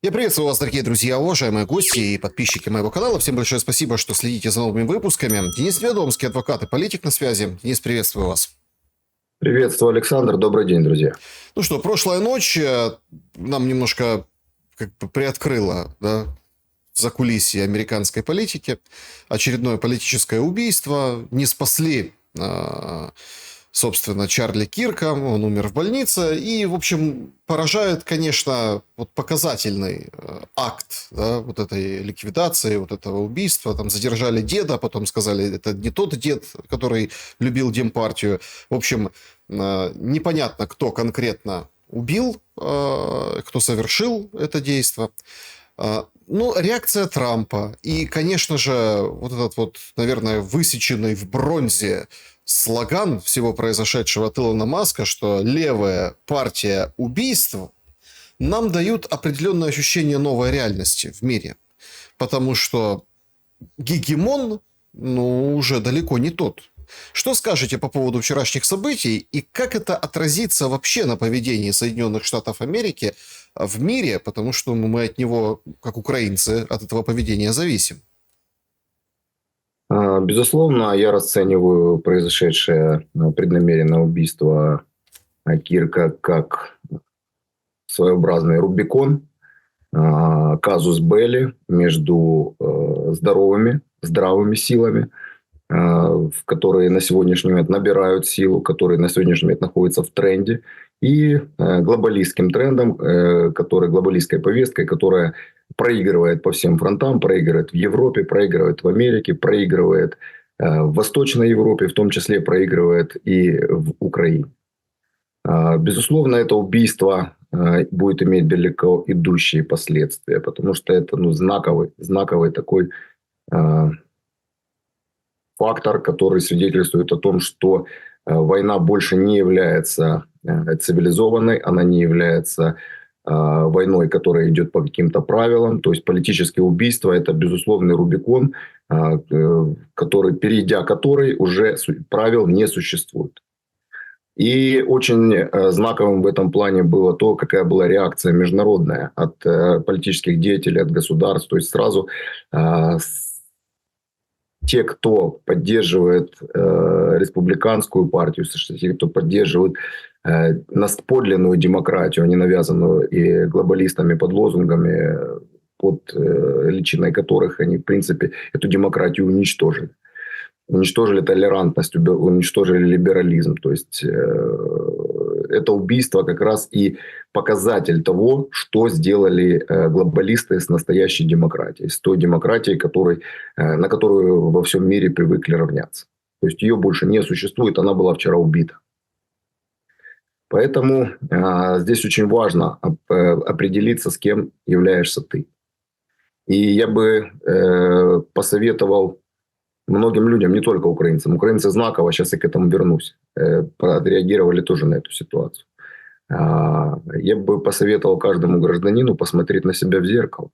Я приветствую вас, дорогие друзья, уважаемые гости и подписчики моего канала. Всем большое спасибо, что следите за новыми выпусками. Денис Ведомский, адвокат и политик на связи. Денис, приветствую вас. Приветствую, Александр. Добрый день, друзья. Ну что, прошлая ночь нам немножко приоткрыла, закулисье американской политики. Очередное политическое убийство. Не спасли, собственно, Чарли Кирка. Он умер в больнице. И, в общем, поражает, конечно, вот показательный акт вот этой ликвидации, вот этого убийства. Там задержали деда, потом сказали, это не тот дед, который любил Демпартию. В общем, непонятно, кто конкретно убил, кто совершил это действо. Ну, реакция Трампа и, конечно же, вот этот вот, наверное, высеченный в бронзе слоган всего произошедшего от Илона Маска, что левая партия убийств, нам дают определенное ощущение новой реальности в мире. Потому что гегемон, уже далеко не тот. Что скажете по поводу вчерашних событий и как это отразится вообще на поведении Соединенных Штатов Америки в мире, потому что мы от него, как украинцы, от этого поведения зависим? Безусловно, я расцениваю произошедшее преднамеренное убийство Кирка как своеобразный Рубикон, казус белли между здравыми силами, которые на сегодняшний момент набирают силу, которые на сегодняшний момент находятся в тренде, и глобалистским трендом, глобалистской повесткой, которая проигрывает по всем фронтам, проигрывает в Европе, проигрывает в Америке, проигрывает в Восточной Европе, в том числе проигрывает и в Украине. Безусловно, это убийство будет иметь далеко идущие последствия, потому что это знаковый такой фактор, который свидетельствует о том, что война больше не является цивилизованной, она не является войной, которая идет по каким-то правилам. То есть политические убийства – это безусловный Рубикон, перейдя который уже правил не существует. И очень знаковым в этом плане было то, какая была реакция международная от политических деятелей, от государств. То есть сразу те, кто поддерживает республиканскую партию, те, кто поддерживает подлинную демократию, а не навязанную и глобалистами под лозунгами, под личиной которых они, в принципе, эту демократию уничтожили. Уничтожили толерантность, уничтожили либерализм. То есть это убийство как раз и показатель того, что сделали глобалисты с настоящей демократией, с той демократией, на которую во всем мире привыкли равняться. То есть ее больше не существует, она была вчера убита. Поэтому здесь очень важно определиться, с кем являешься ты. И я бы посоветовал многим людям, не только украинцам. Украинцы знаково, сейчас я к этому вернусь, отреагировали тоже на эту ситуацию. Я бы посоветовал каждому гражданину посмотреть на себя в зеркало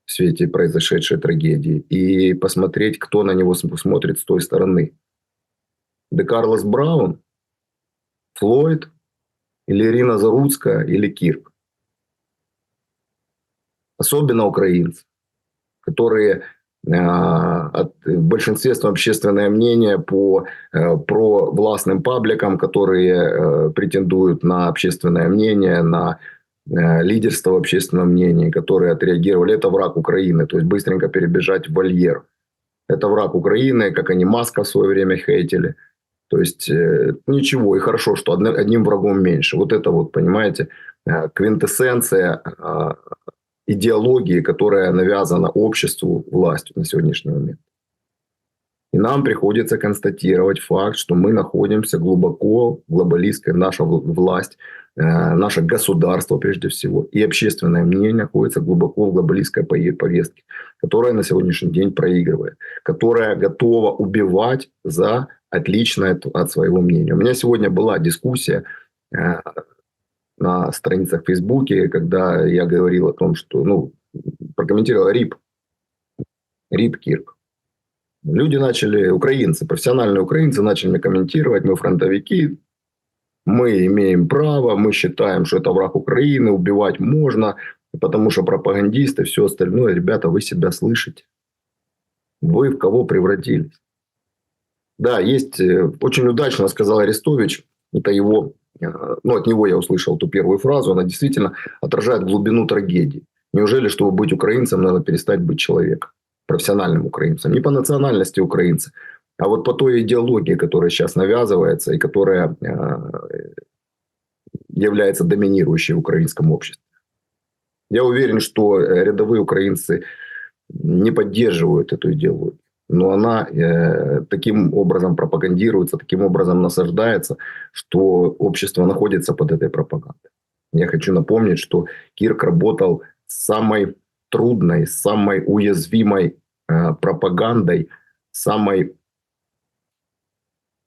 в свете произошедшей трагедии и посмотреть, кто на него смотрит с той стороны. Де Карлос Браун, Флойд или Ирина Заруцкая или Кирк. Особенно украинцы, которые в большинстве общественное мнение по провластным пабликам, которые претендуют на общественное мнение, на лидерство в общественном мнении, которые отреагировали. Это враг Украины, то есть быстренько перебежать в вольер. Это враг Украины, как они Маска в свое время хейтили. То есть ничего, и хорошо, что одним врагом меньше. Вот это вот, понимаете, квинтэссенция идеологии, которая навязана обществу, властью на сегодняшний момент. И нам приходится констатировать факт, что мы находимся глубоко в глобалистской, наша власть, наше государство прежде всего, и общественное мнение находится глубоко в глобалистской повестке, которая на сегодняшний день проигрывает, которая готова убивать за отличное от своего мнения. У меня сегодня была дискуссия на страницах в Фейсбуке, когда я говорил о том, что, прокомментировал Рип Кирк. Люди начали, украинцы, профессиональные украинцы начали мне комментировать: мы фронтовики, мы имеем право, мы считаем, что это враг Украины, убивать можно, Потому что пропагандисты, все остальное, ребята, вы себя слышите? Вы в кого превратились? Да, есть, очень удачно сказал Арестович, это его, ну, от него я услышал ту первую фразу, она действительно отражает глубину трагедии. Неужели, чтобы быть украинцем, надо перестать быть человеком, профессиональным украинцем? Не по национальности украинца, а вот по той идеологии, которая сейчас навязывается и которая является доминирующей в украинском обществе. Я уверен, что рядовые украинцы не поддерживают эту идеологию. Но она таким образом пропагандируется, таким образом насаждается, что общество находится под этой пропагандой. Я хочу напомнить, что Кирк работал с самой трудной, самой уязвимой пропагандой, самой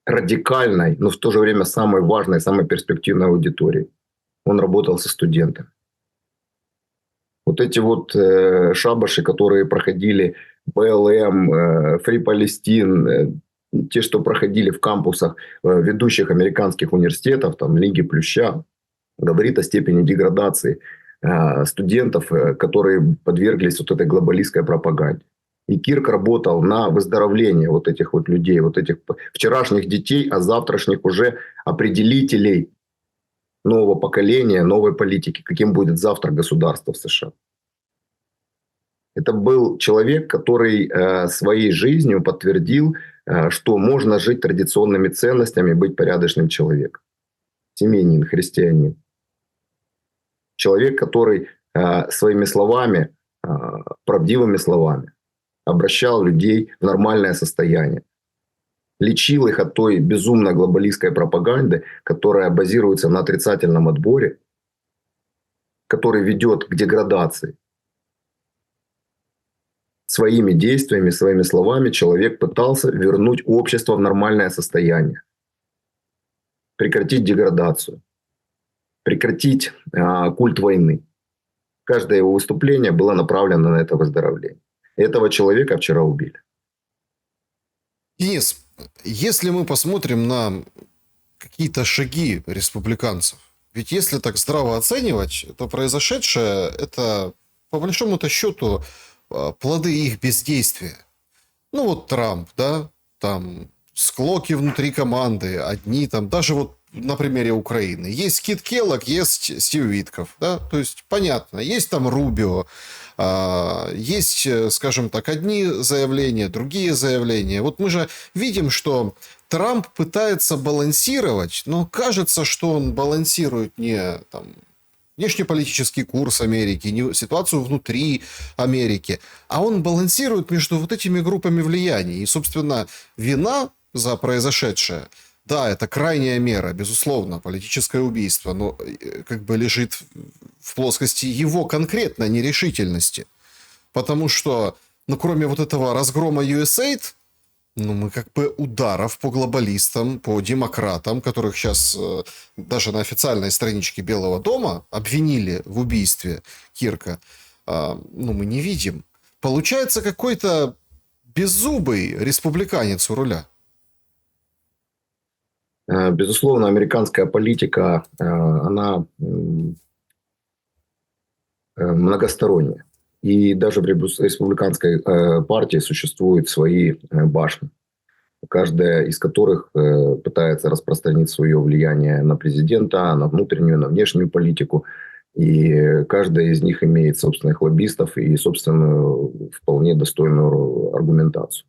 радикальной, но в то же время самой важной, самой перспективной аудиторией. Он работал со студентами. Вот эти вот шабаши, которые проходили БЛМ, Free Palestine, те, что проходили в кампусах ведущих американских университетов, там, Лиги Плюща, говорит о степени деградации студентов, которые подверглись вот этой глобалистской пропаганде. И Кирк работал на выздоровление вот этих вот людей, вот этих вчерашних детей, а завтрашних уже определителей нового поколения, новой политики, каким будет завтра государство в США. Это был человек, который своей жизнью подтвердил, что можно жить традиционными ценностями, быть порядочным человеком. Семьянин, христианин. Человек, который своими словами, правдивыми словами обращал людей в нормальное состояние. Лечил их от той безумной глобалистской пропаганды, которая базируется на отрицательном отборе, который ведет к деградации. Своими действиями, своими словами человек пытался вернуть общество в нормальное состояние. Прекратить деградацию. Прекратить культ войны. Каждое его выступление было направлено на это выздоровление. Этого человека вчера убили. Денис, если мы посмотрим на какие-то шаги республиканцев, ведь если так здраво оценивать, то произошедшее – это, по большому-то счету, плоды их бездействия. Ну вот Трамп, да, там склоки внутри команды, одни там, даже вот на примере Украины. Есть Кит Келлог, есть Стив Витков, да, то есть понятно, есть там Рубио, есть, скажем так, одни заявления, другие заявления. Вот мы же видим, что Трамп пытается балансировать, но кажется, что он балансирует не там внешнеполитический курс Америки, не ситуацию внутри Америки, а он балансирует между вот этими группами влияний. И, собственно, вина за произошедшее, да, это крайняя мера, безусловно, политическое убийство, но как бы лежит в плоскости его конкретной нерешительности. Потому что, ну, кроме вот этого разгрома USAID, ну, мы как бы ударов по глобалистам, по демократам, которых сейчас даже на официальной страничке Белого дома обвинили в убийстве Кирка, ну, мы не видим. Получается какой-то беззубый республиканец у руля. Безусловно, американская политика, она многосторонняя. И даже в республиканской партии существуют свои башни, каждая из которых пытается распространить свое влияние на президента, на внутреннюю, на внешнюю политику. И каждая из них имеет собственных лоббистов и собственную вполне достойную аргументацию.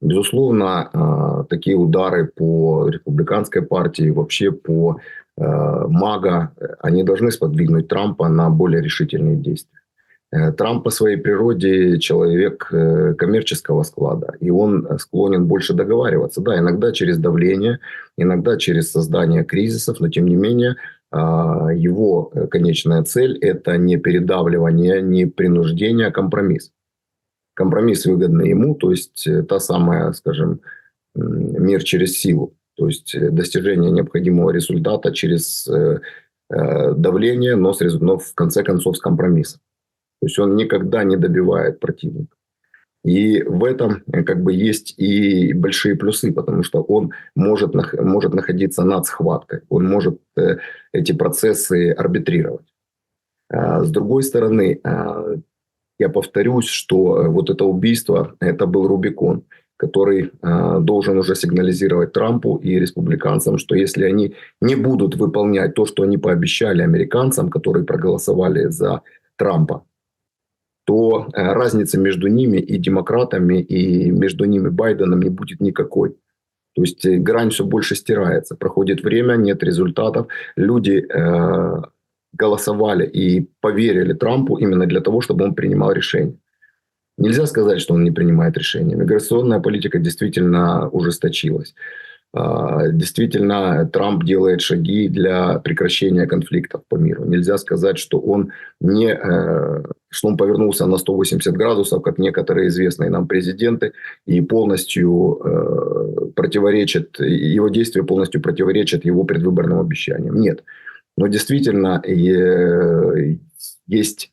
Безусловно, такие удары по республиканской партии, вообще по МАГА, они должны сподвигнуть Трампа на более решительные действия. Трамп по своей природе человек коммерческого склада, и он склонен больше договариваться. Да, иногда через давление, иногда через создание кризисов, но тем не менее его конечная цель – это не передавливание, не принуждение, а компромисс. Компромисс выгодный ему, то есть та самая, скажем, мир через силу, то есть достижение необходимого результата через давление, но в конце концов с компромиссом. То есть он никогда не добивает противника. И в этом как бы есть и большие плюсы, потому что он может находиться над схваткой, он может эти процессы арбитрировать. С другой стороны, я повторюсь, что вот это убийство, это был Рубикон, который должен уже сигнализировать Трампу и республиканцам, что если они не будут выполнять то, что они пообещали американцам, которые проголосовали за Трампа, то разницы между ними и демократами, и между ними Байденом не будет никакой. То есть грань все больше стирается. Проходит время, нет результатов. Люди голосовали и поверили Трампу именно для того, чтобы он принимал решения. Нельзя сказать, что он не принимает решения. Миграционная политика действительно ужесточилась. Действительно, Трамп делает шаги для прекращения конфликтов по миру. Нельзя сказать, что он что он повернулся на 180 градусов, как некоторые известные нам президенты, и полностью противоречит, его действия полностью противоречат его предвыборным обещаниям. Нет. Но действительно есть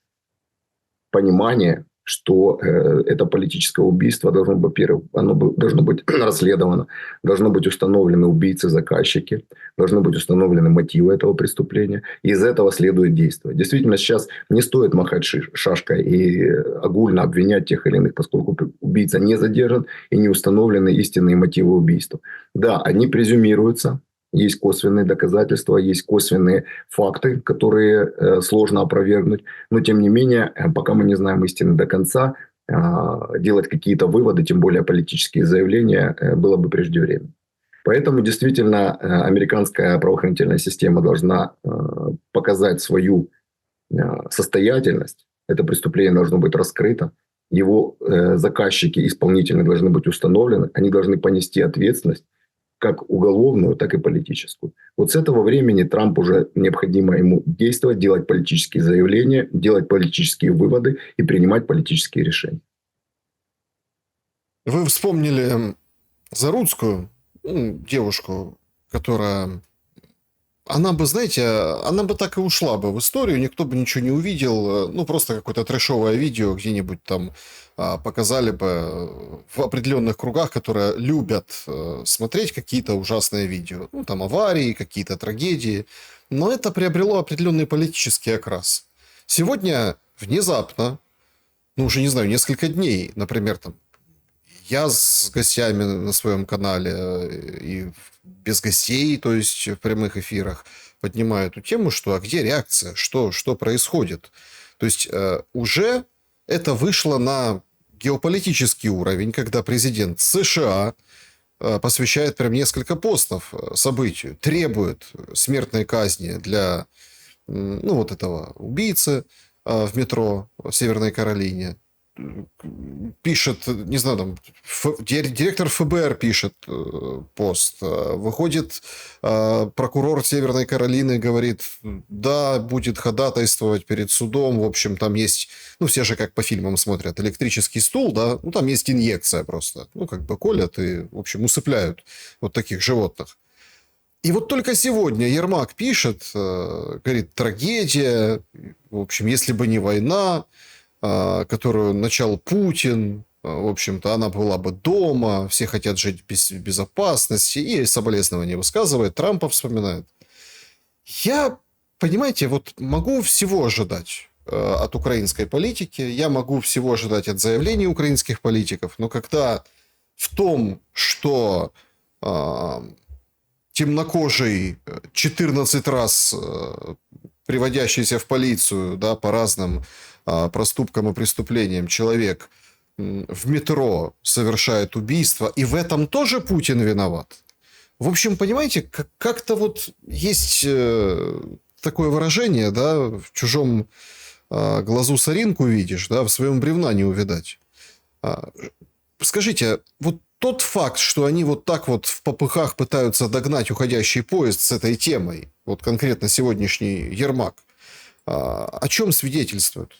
понимание, что это политическое убийство должно быть, должно быть расследовано, должно быть установлены убийцы-заказчики, должны быть установлены мотивы этого преступления. И из этого следует действовать. Действительно, сейчас не стоит махать шашкой и огульно обвинять тех или иных, поскольку убийца не задержан и не установлены истинные мотивы убийства. Да, они презюмируются. Есть косвенные доказательства, есть косвенные факты, которые сложно опровергнуть. Но, тем не менее, пока мы не знаем истины до конца, делать какие-то выводы, тем более политические заявления, было бы преждевременно. Поэтому, действительно, американская правоохранительная система должна показать свою состоятельность. Это преступление должно быть раскрыто. Его заказчики, исполнители должны быть установлены. Они должны понести ответственность, как уголовную, так и политическую. Вот с этого времени Трамп уже необходимо ему действовать, делать политические заявления, делать политические выводы и принимать политические решения. Вы вспомнили Заруцкую, девушку, которая... Она бы, знаете, она бы так и ушла бы в историю, никто бы ничего не увидел, ну, просто какое-то трэшовое видео где-нибудь там показали бы в определенных кругах, которые любят смотреть какие-то ужасные видео, ну, там аварии, какие-то трагедии, но это приобрело определенный политический окрас. Сегодня внезапно, ну, уже не знаю, несколько дней, например, там, я с гостями на своем канале и без гостей, то есть в прямых эфирах, поднимаю эту тему, что а где реакция, что происходит. То есть уже это вышло на геополитический уровень, когда президент США посвящает прям несколько постов событию, требует смертной казни для ну, вот этого убийцы в метро в Северной Каролине. Пишет, не знаю, там, директор ФБР пишет пост, выходит прокурор Северной Каролины, говорит, да, будет ходатайствовать перед судом, в общем, там есть, ну, все же как по фильмам смотрят, электрический стул, да, ну, там есть инъекция просто, ну, как бы колят и, в общем, усыпляют вот таких животных. И вот только сегодня Ермак пишет, говорит, трагедия, в общем, если бы не война, которую начал Путин, в общем-то, она была бы дома, все хотят жить в безопасности, и соболезнования высказывает, Трампа вспоминает. Я, понимаете, вот могу всего ожидать от украинской политики, я могу всего ожидать от заявлений украинских политиков, но когда в том, что темнокожий 14 раз приводящийся в полицию, да, по разным проступкам и преступлениям человек в метро совершает убийство, и в этом тоже Путин виноват. В общем, понимаете, как-то вот есть такое выражение, да, в чужом глазу соринку видишь, да, в своем бревна не увидать. Скажите, вот тот факт, что они вот так вот в попыхах пытаются догнать уходящий поезд с этой темой, вот конкретно сегодняшний Ермак, о чем свидетельствует?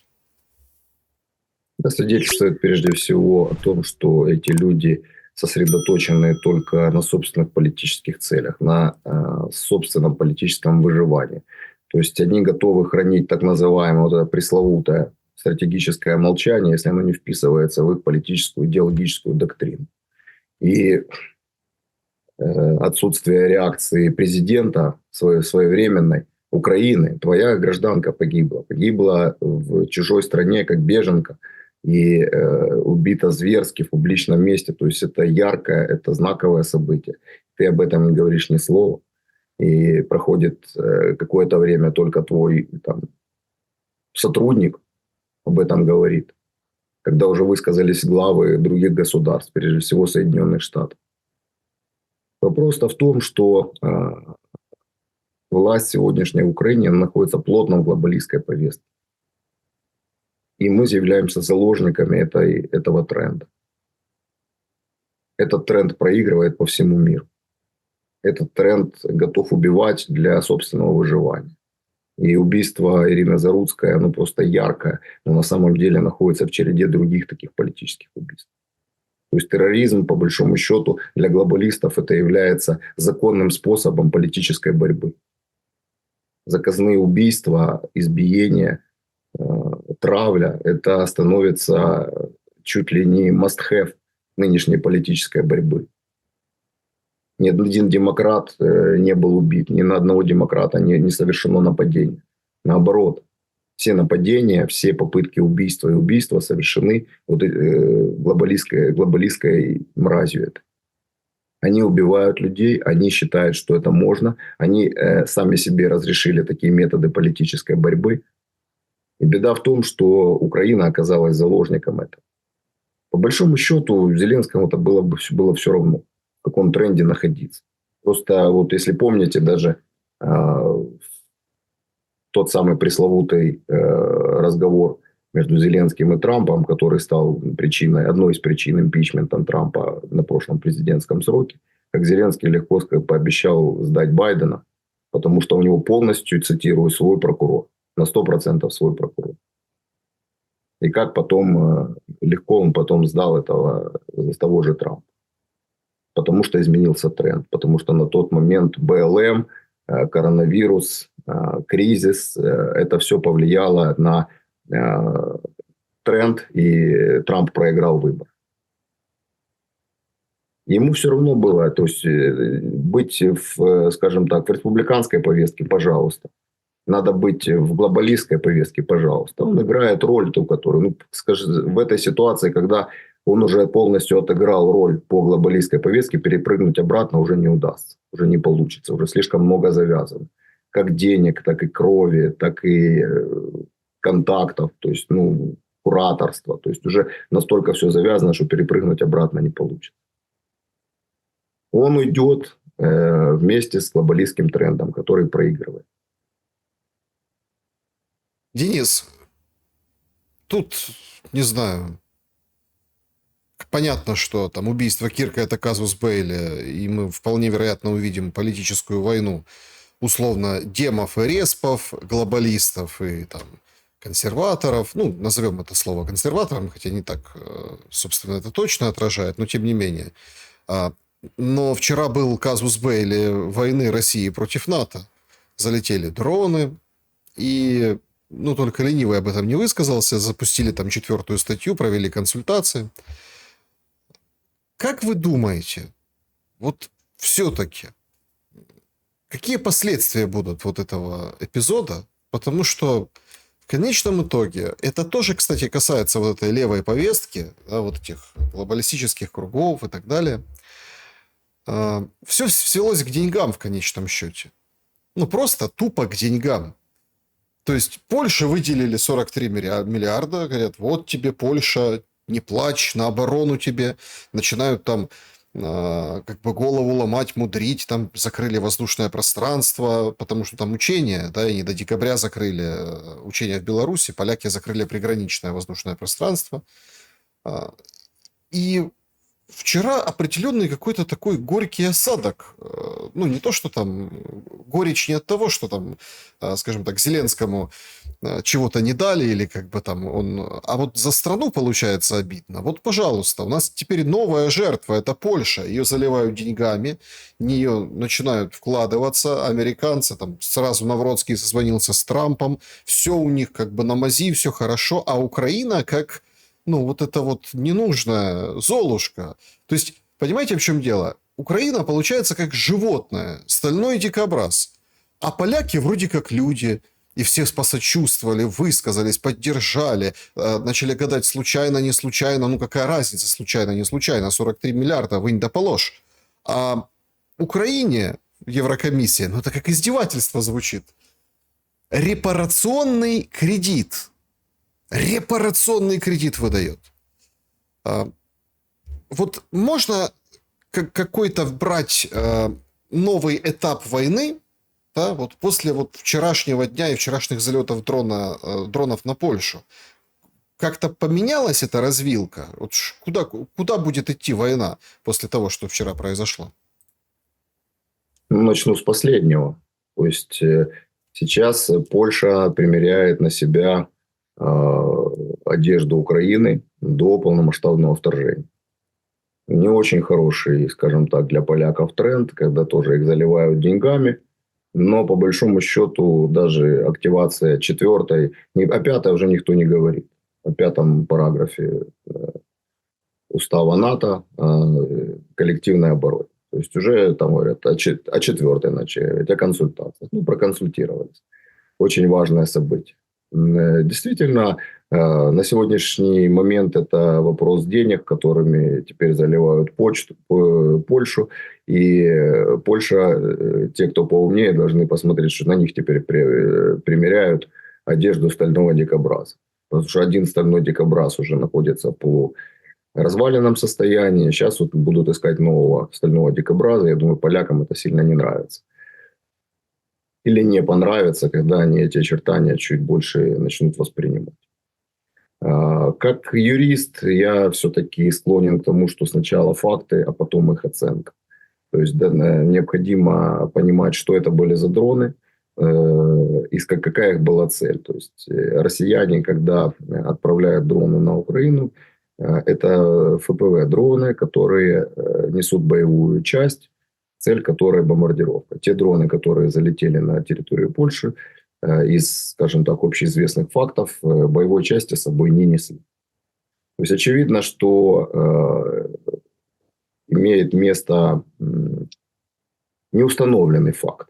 Это свидетельствует прежде всего о том, что эти люди сосредоточены только на собственных политических целях, на собственном политическом выживании. То есть они готовы хранить так называемое вот это пресловутое стратегическое молчание, если оно не вписывается в их политическую идеологическую доктрину. И отсутствие реакции президента своевременной Украины, твоя гражданка погибла. Погибла в чужой стране, как беженка, и убита зверски в публичном месте. То есть это яркое, это знаковое событие. Ты об этом не говоришь ни слова. И проходит какое-то время, только твой там, сотрудник об этом говорит. Когда уже высказались главы других государств, прежде всего Соединенных Штатов. Вопрос-то в том, что власть сегодняшней Украины находится плотно в глобалистской повестке. И мы являемся заложниками этого тренда. Этот тренд проигрывает по всему миру. Этот тренд готов убивать для собственного выживания. И убийство Ирины Заруцкой, оно просто яркое, но на самом деле находится в череде других таких политических убийств. То есть терроризм, по большому счету, для глобалистов это является законным способом политической борьбы. Заказные убийства, избиения, травля – это становится чуть ли не must-have нынешней политической борьбы. Ни один демократ не был убит, ни на одного демократа не совершено нападение. Наоборот, все нападения, все попытки убийства и убийства совершены глобалистской мразью. Это. Они убивают людей, они считают, что это можно, они сами себе разрешили такие методы политической борьбы. И беда в том, что Украина оказалась заложником этого. По большому счету, Зеленскому это было все равно, в каком тренде находиться. Просто вот если помните, даже тот самый пресловутый разговор между Зеленским и Трампом, который стал одной из причин импичмента Трампа на прошлом президентском сроке, как Зеленский легко пообещал сдать Байдена, потому что у него полностью, цитирую, свой прокурор, на 100% свой прокурор. И как потом, легко он потом сдал того же Трампа. Потому что изменился тренд, потому что на тот момент БЛМ, коронавирус, кризис, это все повлияло на тренд, и Трамп проиграл выбор. Ему все равно было, то есть быть скажем так, в республиканской повестке, пожалуйста. Надо быть в глобалистской повестке, пожалуйста. Он играет роль ту, которую, в этой ситуации, когда он уже полностью отыграл роль по глобалистской повестке, перепрыгнуть обратно уже не удастся, уже не получится, уже слишком много завязано. Как денег, так и крови, так и контактов, то есть, кураторства. То есть, уже настолько все завязано, что перепрыгнуть обратно не получится. Он уйдет вместе с глобалистским трендом, который проигрывает. Денис, тут, не знаю, понятно, что там убийство Кирка – это казус Бейли, и мы вполне вероятно увидим политическую войну, условно, демов и респов, глобалистов и там консерваторов. Назовем это слово консерватором, хотя не так, собственно, это точно отражает, но тем не менее. Но вчера был казус Бейли войны России против НАТО. Залетели дроны, и только ленивый об этом не высказался. Запустили там 4-ю статью, провели консультации. Как вы думаете, вот все-таки, какие последствия будут вот этого эпизода? Потому что в конечном итоге, это тоже, кстати, касается вот этой левой повестки, вот этих глобалистических кругов и так далее. Все свелось к деньгам в конечном счете. Просто тупо к деньгам. То есть Польше выделили 43 миллиарда, говорят, вот тебе Польша, не плачь, на оборону тебе. Начинают там голову ломать, мудрить, там закрыли воздушное пространство, потому что там учения, и они до декабря закрыли учения в Беларуси, поляки закрыли приграничное воздушное пространство. И вчера определенный какой-то такой горький осадок. Не то, что там горечь не от того, что там, скажем так, Зеленскому чего-то не дали, или а вот за страну получается обидно. Вот, пожалуйста, у нас теперь новая жертва, это Польша. Ее заливают деньгами, в нее начинают вкладываться. Американцы, там сразу Навроцкий созвонился с Трампом. Все у них на мази, все хорошо. А Украина как... вот это вот ненужная Золушка. То есть, понимаете, в чем дело? Украина получается как животное, стальной дикобраз. А поляки вроде как люди, и все посочувствовали, высказались, поддержали, начали гадать, случайно, не случайно, ну какая разница, случайно, не случайно, 43 миллиарда, вынь да положь. А Украине Еврокомиссия, ну это как издевательство звучит. Репарационный кредит. Репарационный кредит выдает. Вот можно какой-то брать новый этап войны, да, вот после вот вчерашнего дня и вчерашних залетов дронов на Польшу. Как-то поменялась эта развилка? Вот куда будет идти война после того, что вчера произошло? Начну с последнего. То есть сейчас Польша примеряет на себя одежду Украины до полномасштабного вторжения. Не очень хороший, скажем так, для поляков тренд, когда тоже их заливают деньгами. Но по большому счету даже активация четвертой, о пятой уже никто не говорит. О пятом параграфе устава НАТО коллективной обороны. То есть уже там говорят о четвертой начали говорить, о консультациях. Ну, проконсультировались. Очень важное событие. Действительно, на сегодняшний момент это вопрос денег, которыми теперь заливают Польшу. И Польша, те, кто поумнее, должны посмотреть, что на них теперь примеряют одежду стального дикобраза. Потому что один стальной дикобраз уже находится по разваленном состоянии. Сейчас вот будут искать нового стального дикобраза. Я думаю, полякам это сильно не нравится. Или не понравится, когда они эти очертания чуть больше начнут воспринимать. Как юрист я все-таки склонен к тому, что сначала факты, а потом их оценка. То есть необходимо понимать, что это были за дроны и какая их была цель. То есть россияне, когда отправляют дроны на Украину, это ФПВ-дроны, которые несут боевую часть, цель которой бомбардировка. Те дроны, которые залетели на территорию Польши, из, скажем так, общеизвестных фактов, боевой части с собой не несли. То есть очевидно, что имеет место неустановленный факт.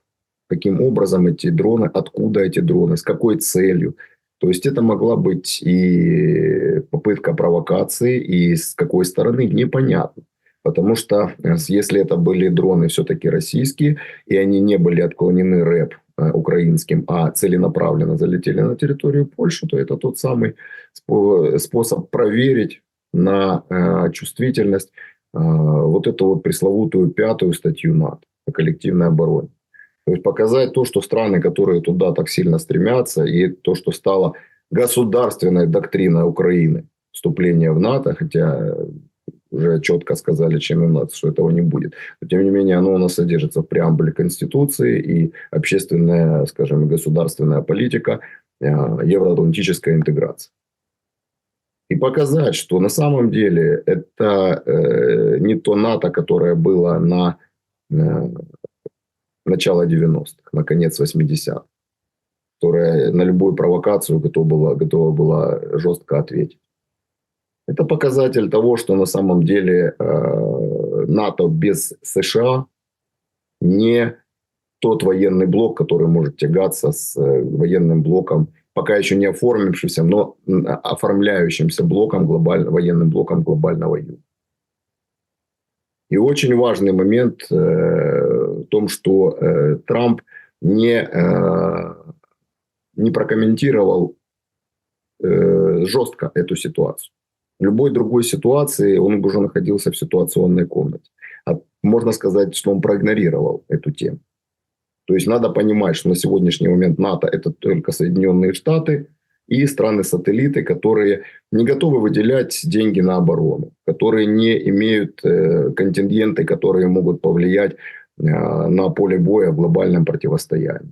Каким образом эти дроны, откуда эти дроны, с какой целью. То есть это могла быть и попытка провокации, и с какой стороны непонятно. Потому что если это были дроны все-таки российские, и они не были отклонены рэп украинским, а целенаправленно залетели на территорию Польши, то это тот самый способ проверить на чувствительность вот эту вот пресловутую 5-ю статью НАТО о коллективной обороне. То есть показать то, что страны, которые туда так сильно стремятся, и то, что стало государственной доктриной Украины, вступление в НАТО, хотя уже четко сказали, чем им надо, что этого не будет. Но, тем не менее, оно у нас содержится в преамбуле Конституции, и общественная, скажем, государственная политика евроатлантическая интеграция. И показать, что на самом деле это не то НАТО, которое было на начало 90-х, на конец 80-х, которое на любую провокацию готова была жестко ответить. Это показатель того, что на самом деле НАТО без США не тот военный блок, который может тягаться с военным блоком, пока еще не оформившимся, но оформляющимся блоком, военным блоком глобального юга. И очень важный момент в том, что Трамп не прокомментировал жестко эту ситуацию. В любой другой ситуации он бы уже находился в ситуационной комнате. А можно сказать, что он проигнорировал эту тему. То есть надо понимать, что на сегодняшний момент НАТО – это только Соединенные Штаты и страны-сателлиты, которые не готовы выделять деньги на оборону, которые не имеют контингенты, которые могут повлиять на поле боя в глобальном противостоянии.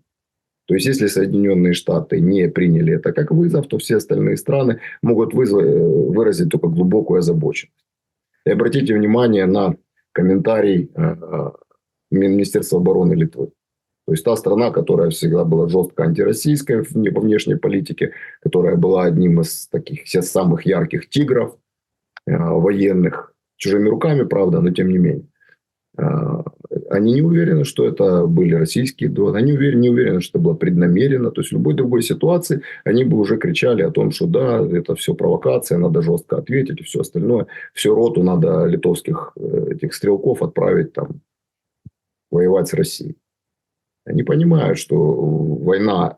То есть, если Соединенные Штаты не приняли это как вызов, то все остальные страны могут выразить только глубокую озабоченность. И обратите внимание на комментарий Министерства обороны Литвы. То есть, та страна, которая всегда была жестко антироссийской во внешней политике, которая была одним из таких самых ярких тигров военных, чужими руками, правда, но тем не менее. они не уверены, что это были российские дроны. Они не уверены, что это было преднамеренно. То есть в любой другой ситуации они бы уже кричали о том, что да, это все провокация, надо жестко ответить и все остальное. Всю роту надо литовских этих стрелков отправить там воевать с Россией. Они понимают, что война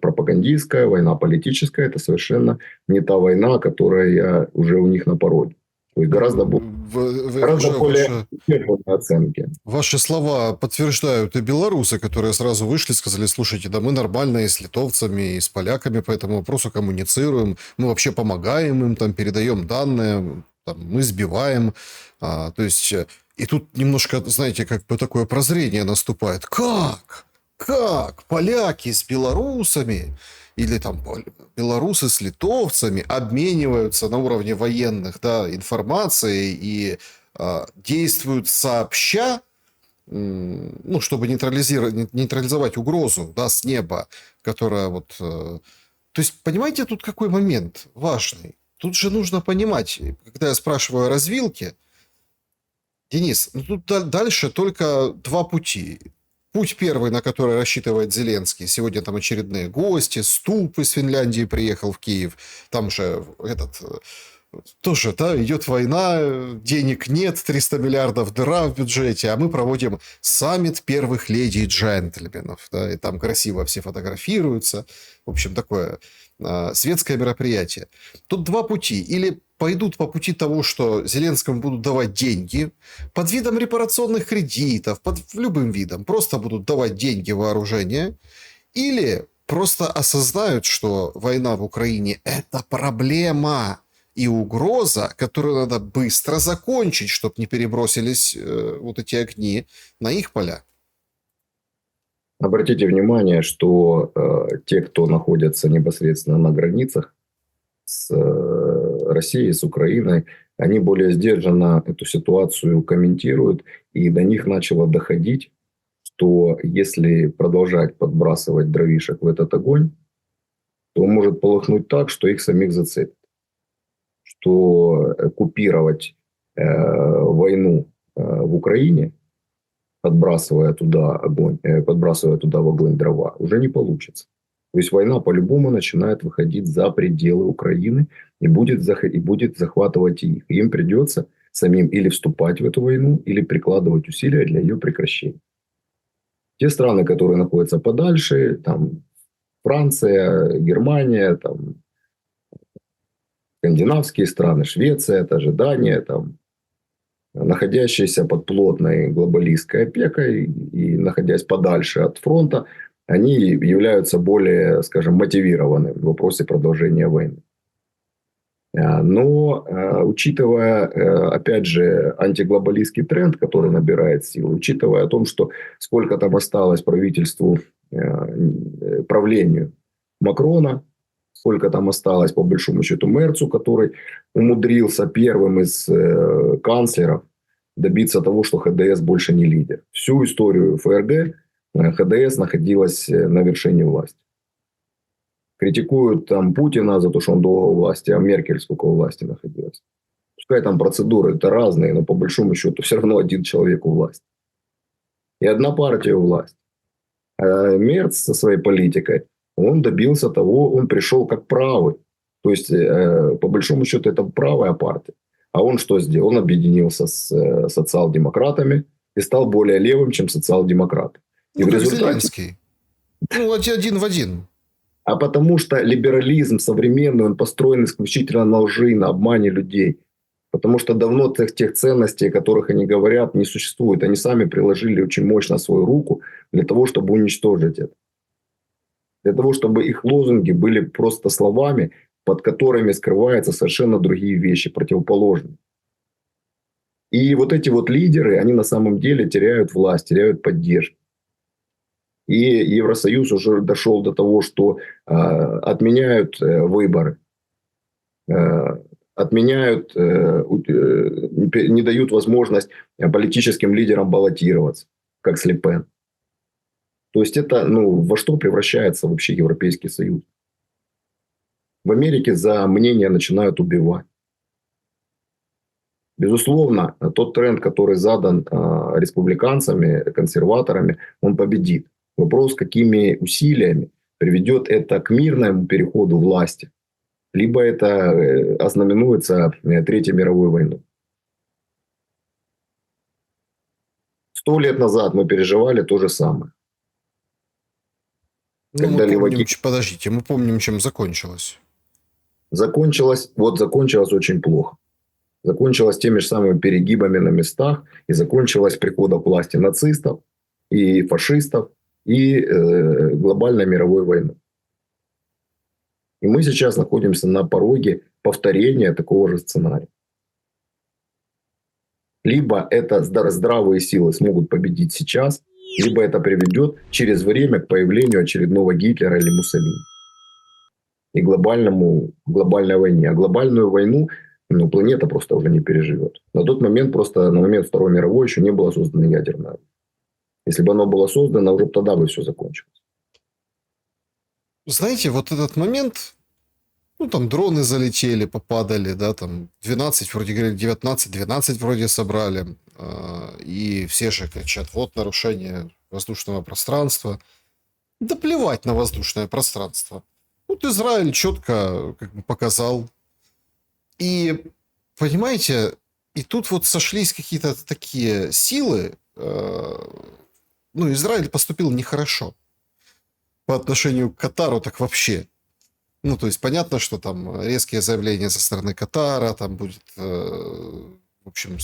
пропагандистская, война политическая – это совершенно не та война, которая уже у них на пороге. То есть гораздо более исследованные оценки. Ваши слова подтверждают и белорусы, которые сразу вышли, сказали: слушайте, да мы нормально и с литовцами, и с поляками по этому вопросу коммуницируем, мы вообще помогаем им, там, передаем данные, там, мы сбиваем. То есть, и тут немножко, знаете, как бы такое прозрение наступает. Как? Поляки с белорусами или там белорусы с литовцами обмениваются на уровне военных, да, информацией и действуют сообща, ну, чтобы нейтрализовать угрозу, да, с неба, которая вот... То есть, понимаете, тут какой момент важный? Тут же нужно понимать, когда я спрашиваю о развилке, Денис, ну тут дальше только два пути. Путь первый, на который рассчитывает Зеленский. Сегодня там очередные гости. Ступ из Финляндии приехал в Киев. Там же тоже, да, идет война, денег нет, 300 миллиардов дыра в бюджете, а мы проводим саммит первых леди и джентльменов. Да, и там красиво все фотографируются. В общем, такое светское мероприятие. Тут два пути. Или пойдут по пути того, что Зеленскому будут давать деньги под видом репарационных кредитов, под любым видом. Просто будут давать деньги, вооружение. Или просто осознают, что война в Украине – это проблема и угроза, которую надо быстро закончить, чтобы не перебросились вот эти огни на их поля. Обратите внимание, что те, кто находятся непосредственно на границах с Россией, с Украиной, они более сдержанно эту ситуацию комментируют, и до них начало доходить, что если продолжать подбрасывать дровишек в этот огонь, то может полыхнуть так, что их самих зацепит. Что купировать войну в Украине, подбрасывая туда в огонь дрова, уже не получится. То есть война по-любому начинает выходить за пределы Украины и будет захватывать их. Им придется самим или вступать в эту войну, или прикладывать усилия для ее прекращения. Те страны, которые находятся подальше, там Франция, Германия, там скандинавские страны, Швеция, та же Дания, там, находящиеся под плотной глобалистской опекой и находясь подальше от фронта, они являются более, скажем, мотивированы в вопросе продолжения войны. Но, учитывая, опять же, антиглобалистский тренд, который набирает силу, учитывая о том, что сколько там осталось правительству, правлению Макрона, сколько там осталось, по большому счету, Мерцу, который умудрился первым из канцлеров добиться того, что ХДС больше не лидер. Всю историю ФРГ ХДС находилась на вершине власти. Критикуют там Путина за то, что он долго у власти, а Меркель сколько у власти находилась. Пускай там процедуры-то разные, но по большому счету все равно один человек у власти. И одна партия у власти. А Мерц со своей политикой, он добился того, он пришел как правый. То есть, по большому счету, это правая партия. А он что сделал? Он объединился с социал-демократами и стал более левым, чем социал-демократы. Ну, как Зеленский. Ну, один в один. А потому что либерализм современный, он построен исключительно на лжи, на обмане людей. Потому что давно тех ценностей, о которых они говорят, не существует. Они сами приложили очень мощно свою руку для того, чтобы уничтожить это. Для того, чтобы их лозунги были просто словами, под которыми скрываются совершенно другие вещи, противоположные. И вот эти вот лидеры, они на самом деле теряют власть, теряют поддержку. И Евросоюз уже дошел до того, что отменяют выборы, отменяют, не дают возможность политическим лидерам баллотироваться, как с Ле Пен. То есть это, во что превращается вообще Европейский Союз? В Америке за мнение начинают убивать. Безусловно, тот тренд, который задан республиканцами, консерваторами, он победит. Вопрос, какими усилиями приведет это к мирному переходу власти, либо это ознаменуется Третьей мировой войной. 100 лет назад мы переживали то же самое. Ну, мы помним, подождите, мы помним, чем закончилось. Закончилось очень плохо. Закончилось теми же самыми перегибами на местах и закончилось приходом к власти нацистов и фашистов и глобальной мировой войны. И мы сейчас находимся на пороге повторения такого же сценария. Либо это здравые силы смогут победить сейчас, либо это приведет через время к появлению очередного Гитлера или Муссолини. И глобальной войне. А глобальную войну планета просто уже не переживет. На тот момент, на момент Второй мировой еще не было создано ядерное оружие. Если бы оно было создано, уже тогда бы все закончилось. Знаете, вот этот момент, там дроны залетели, попадали, да, там 12, вроде говорили, 19, 12 вроде собрали. И все же кричат, вот нарушение воздушного пространства. Да плевать на воздушное пространство. Израиль четко показал. И, понимаете, и тут вот сошлись какие-то такие силы. Израиль поступил нехорошо. По отношению к Катару так вообще. То есть понятно, что там резкие заявления со стороны Катара, там будет, в общем,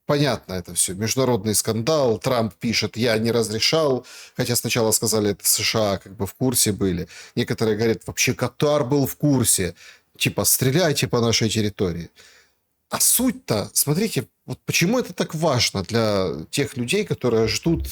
понятно это все. Международный скандал. Трамп пишет, я не разрешал. Хотя сначала сказали, это США в курсе были. Некоторые говорят, вообще Катар был в курсе. Типа, стреляйте по нашей территории. А суть-то, смотрите, вот почему это так важно для тех людей, которые ждут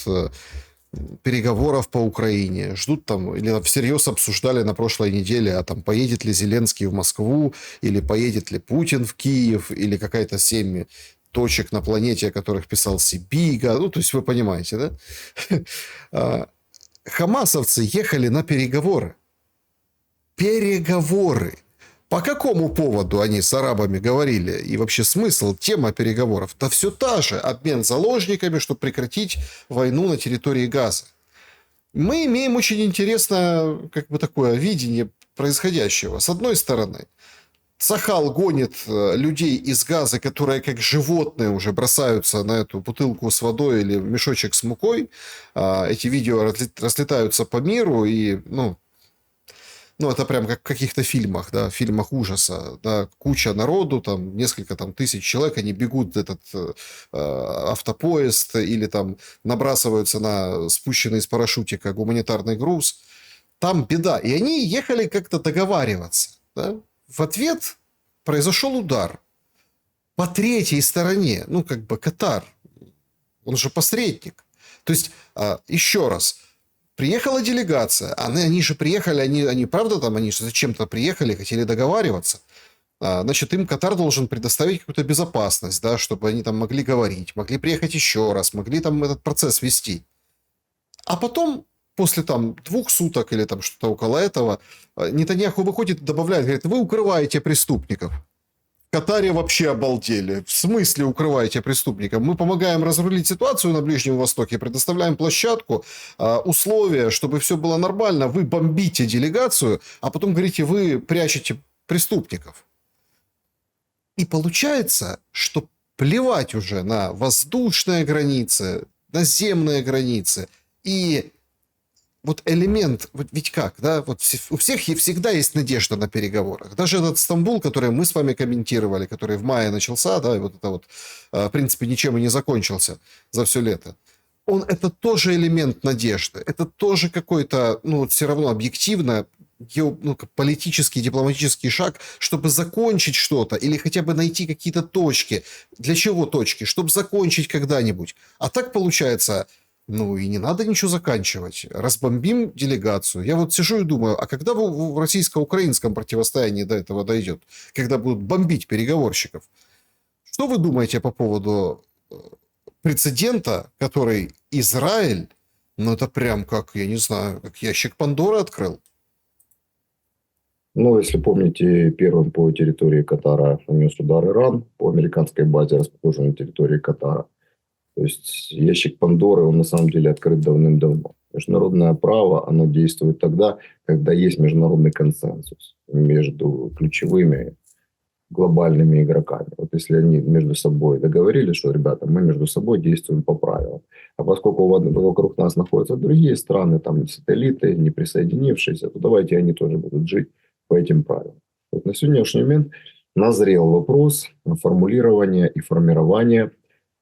переговоров по Украине, ждут там, или всерьез обсуждали на прошлой неделе, а там поедет ли Зеленский в Москву, или поедет ли Путин в Киев, или какая-то 7 точек на планете, о которых писал Сибига. То есть вы понимаете, да? Хамасовцы ехали на переговоры. Переговоры. По какому поводу они с арабами говорили? И вообще смысл, тема переговоров? Да все та же. Обмен заложниками, чтобы прекратить войну на территории Газа. Мы имеем очень интересное такое видение происходящего. С одной стороны, Цахал гонит людей из Газы, которые как животные уже бросаются на эту бутылку с водой или мешочек с мукой. Эти видео разлетаются по миру и, это прям как в каких-то фильмах, да, фильмах ужаса, да, куча народу, там, несколько тысяч человек, они бегут в этот автопоезд или там набрасываются на спущенный из парашютика гуманитарный груз. Там беда. И они ехали как-то договариваться, да. В ответ произошел удар по третьей стороне, Катар, он же посредник. То есть, еще раз, приехала делегация, они же приехали, они правда там, они зачем-то приехали, хотели договариваться. Значит, им Катар должен предоставить какую-то безопасность, да, чтобы они там могли говорить, могли приехать еще раз, могли там этот процесс вести. А потом, после 2 суток или там что-то около этого, Нетаньяху выходит и добавляет, говорит, вы укрываете преступников. В Катаре вообще обалдели. В смысле укрываете преступников? Мы помогаем разрулить ситуацию на Ближнем Востоке, предоставляем площадку, условия, чтобы все было нормально. Вы бомбите делегацию, а потом говорите, вы прячете преступников. И получается, что плевать уже на воздушные границы, наземные границы. И вот элемент, ведь как, да, вот у всех всегда есть надежда на переговорах. Даже этот Стамбул, который мы с вами комментировали, который в мае начался, да, и вот это вот, в принципе, ничем и не закончился за все лето. Это тоже элемент надежды. Это тоже какой-то, все равно объективно, политический, дипломатический шаг, чтобы закончить что-то или хотя бы найти какие-то точки. Для чего точки? Чтобы закончить когда-нибудь. А так получается... и не надо ничего заканчивать. Разбомбим делегацию. Я вот сижу и думаю, а когда в российско-украинском противостоянии до этого дойдет? Когда будут бомбить переговорщиков? Что вы думаете по поводу прецедента, который Израиль, это прям как, я не знаю, как ящик Пандоры открыл? Ну, если помните, первым по территории Катара нанес удар Иран, по американской базе, расположенной на территории Катара. То есть ящик Пандоры, он на самом деле открыт давным-давно. Международное право, оно действует тогда, когда есть международный консенсус между ключевыми глобальными игроками. Вот если они между собой договорились, что, ребята, мы между собой действуем по правилам. А поскольку вокруг нас находятся другие страны, там сателлиты, не присоединившиеся, то давайте они тоже будут жить по этим правилам. Вот на сегодняшний момент назрел вопрос формулирования и формирования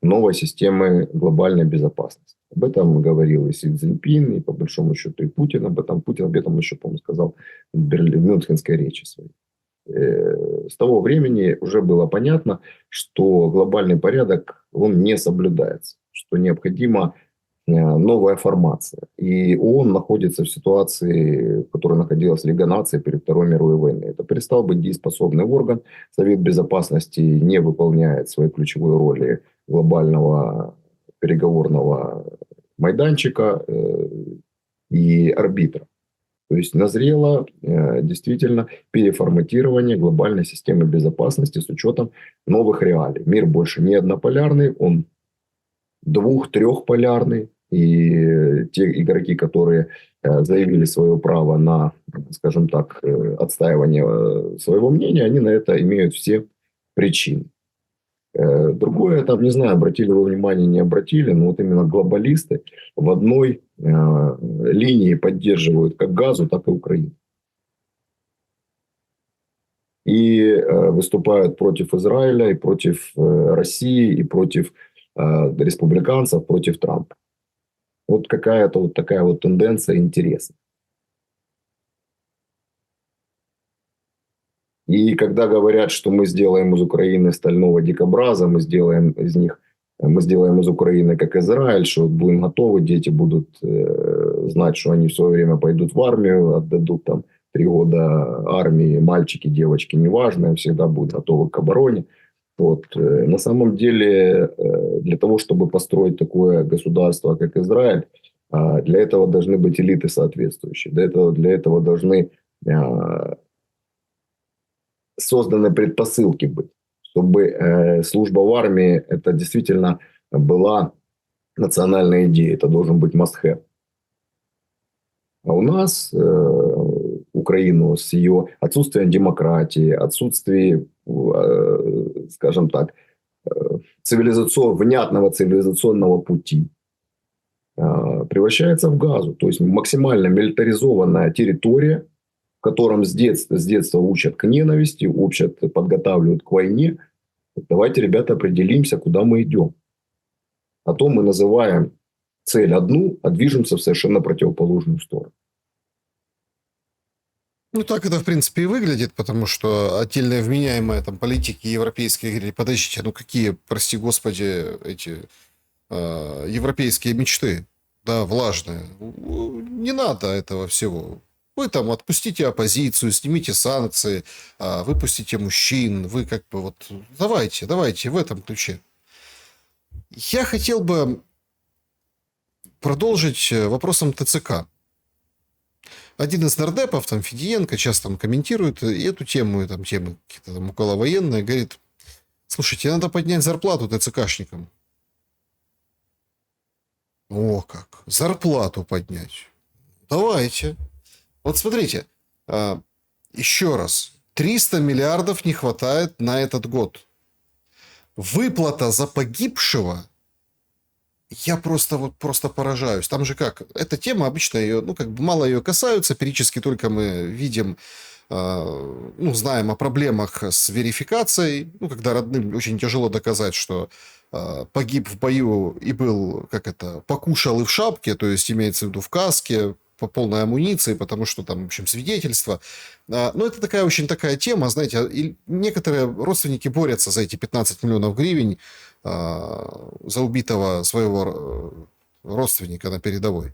новой системы глобальной безопасности. Об этом говорил и Си Цзиньпин, и по большому счету и Путин об этом. Путин об этом еще, по-моему, сказал в Мюнхенской речи своей. С того времени уже было понятно, что глобальный порядок, он не соблюдается, что необходима новая формация. И ООН находится в ситуации, в которой находилась Лига наций перед Второй мировой войной. Это перестал быть дееспособный орган. Совет Безопасности не выполняет свои ключевые роли глобального переговорного майданчика и арбитра. То есть назрело действительно переформатирование глобальной системы безопасности с учетом новых реалий. Мир больше не однополярный, он двух-трехполярный. И те игроки, которые заявили свое право на, скажем так, отстаивание своего мнения, они на это имеют все причины. Другое, там, не знаю, обратили вы внимание, не обратили, но вот именно глобалисты в одной линии поддерживают как Газу, так и Украину. И выступают против Израиля, и против России, и против республиканцев, против Трампа. Вот какая-то вот такая вот тенденция интересна. И когда говорят, что мы сделаем из Украины стального дикобраза, мы сделаем из Украины как Израиль, что будем готовы, дети будут знать, что они в свое время пойдут в армию, отдадут там 3 года армии, мальчики, девочки, неважно, всегда будут готовы к обороне. Вот. На самом деле, для того, чтобы построить такое государство, как Израиль, для этого должны быть элиты соответствующие. Для этого должны созданы предпосылки быть, чтобы служба в армии это действительно была национальная идея, это должен быть must-have. А у нас Украину с ее отсутствием демократии, отсутствием, скажем так, внятного цивилизационного пути превращается в Газу. То есть максимально милитаризованная территория, в котором с детства учат к ненависти, учат, подготавливают к войне. Давайте, ребята, определимся, куда мы идем. А то мы называем цель одну, а движемся в совершенно противоположную сторону. Ну, так это, в принципе, и выглядит, потому что отдельные вменяемые там политики европейские говорили, подождите, ну какие, прости господи, эти европейские мечты, да, влажные. Не надо этого всего. Вы там отпустите оппозицию, снимите санкции, выпустите мужчин, вы как бы вот... Давайте в этом ключе. Я хотел бы продолжить вопросом ТЦК. Один из нардепов, там, Федиенко, часто там комментирует эту тему, и там темы какие-то там околовоенные, говорит, слушайте, надо поднять зарплату ТЦКшникам. О как, зарплату поднять. Давайте. Вот смотрите, еще раз, 300 миллиардов не хватает на этот год. Выплата за погибшего, я просто поражаюсь. Там же как, эта тема обычно ее, ну как бы мало ее касаются, периодически только мы видим, ну знаем о проблемах с верификацией, ну когда родным очень тяжело доказать, что погиб в бою и был, покушал и в шапке, то есть имеется в виду в каске, по полной амуниции, потому что там, в общем, свидетельства. Но это очень такая тема, знаете, и некоторые родственники борются за эти 15 миллионов гривен за убитого своего родственника на передовой.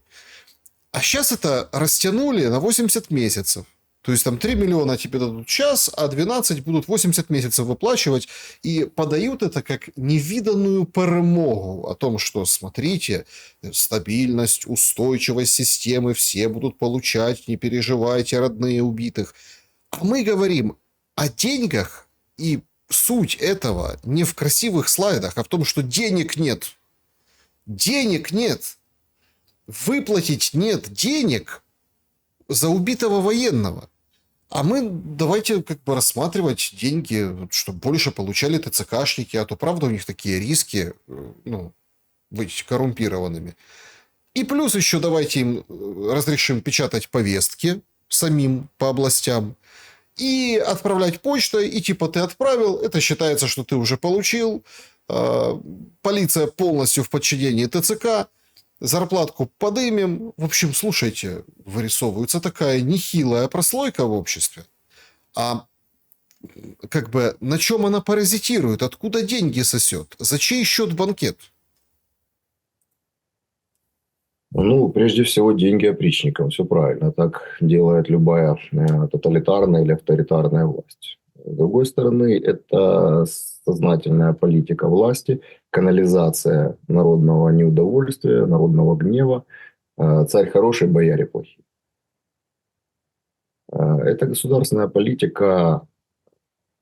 А сейчас это растянули на 80 месяцев. То есть там 3 миллиона тебе дадут сейчас, а 12 будут 80 месяцев выплачивать. И подают это как невиданную перемогу о том, что, смотрите, стабильность, устойчивость системы все будут получать, не переживайте, родные убитых. А мы говорим о деньгах, и суть этого не в красивых слайдах, а в том, что денег нет. Денег нет. Выплатить нет денег за убитого военного. А мы давайте как бы рассматривать деньги, чтобы больше получали ТЦКшники, а то правда у них такие риски, ну, быть коррумпированными. И плюс еще давайте им разрешим печатать повестки самим по областям и отправлять почтой, и типа ты отправил, это считается, что ты уже получил. Полиция полностью в подчинении ТЦК, зарплатку подымем. В общем, слушайте, вырисовывается такая нехилая прослойка в обществе. А как бы на чем она паразитирует? Откуда деньги сосет? За чей счет банкет? Ну, прежде всего, деньги опричникам. Все правильно. Так делает любая тоталитарная или авторитарная власть. С другой стороны, это сознательная политика власти, канализация народного неудовольствия, народного гнева. Царь хороший, бояре плохие. Эта государственная политика,